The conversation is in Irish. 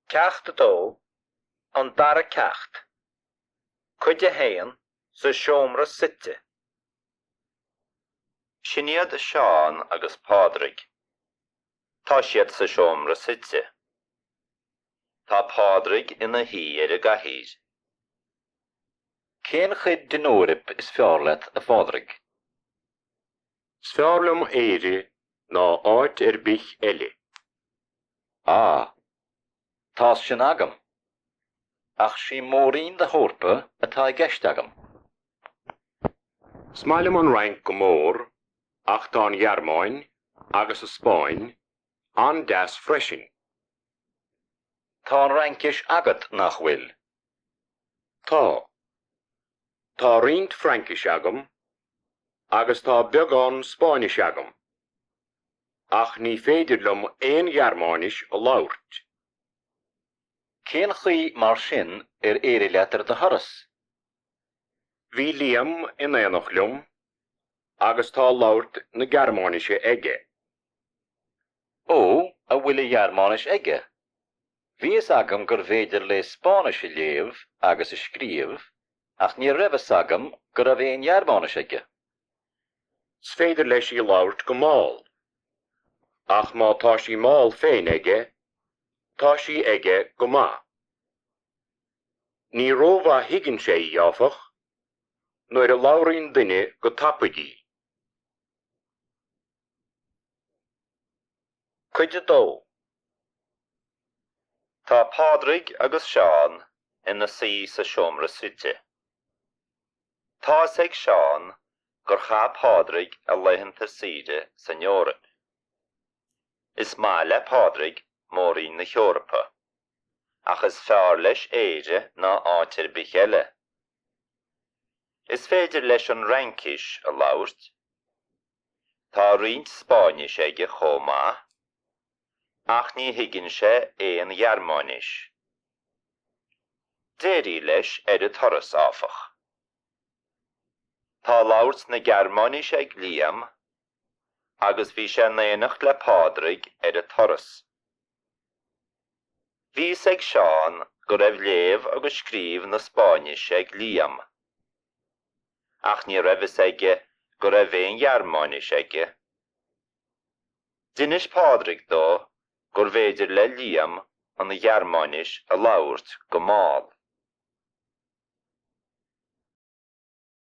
Ceacht dó an dara ceacht. Cuide héan sa seomra site. Siniad Seán agus Pádraig. Tá siad sa seomra site. Tá Pádraig ina hí a gahíd. Cén chud den órip is fearlet a Pádraig? Sfearlam éire ná áit bich eile. Tás sin agam. Ach sí mórín de hórpa atá gceist agam. Smailem an rank go mór, ach tá an Jarmáin agus a Spáin an das freisin. Tá an rankis agat nach bhfuil. Tá. Tá riint Frankis agam, agus tá beagán Spáinis agam. Ach ní féidirlum éon Jarmáinis a labhairt. Cén chuí mar sin éire letar de thoras? Bhí Liam in éanach liom, agus tá labhairt na Jarmáinise aige. Ó, a bhfuil Jarmáinis aige. Bhí is agam gur féidir le Spáinis léamh agus is scríomh, ach ní raibh agam gur a bhéon Jarmáinis aige. Sféidir leis í labhairt go máil. Ach má tá sí máil féin aige, tá sí aige go maith. Ní rómha higann sé dheafach, nuair a labhraíonn duine go tapaidí. Cuide dó. Tá Pádraig agus Seán ina sí sa seomra suite. Tá ag Seán gur cha Pádraig a leitheanta siide san Eorop. Is má le Pádraig mórín na Eorpa, ach is fearr leis éire ná áitir bich eile. Is féidir leis an rankis a labhairt. Tá riint Spáinis aige chomá, ach ní higann sé éon Jarmáinis. Déirí leis a thoras áfach. Tá labhairt na Jarmáinis ag Liam, agus bhí sé naonacht le Pádraig a thoras. Bhí ag Seán go raibh léamh agus scríomh na Spáinis ag Liam, ach ní raibh aige go raibh éon Jarmáinis aige. Dinis Pádraig dó gur féidir le Liam an na Jarmáinis a labhairt go máil.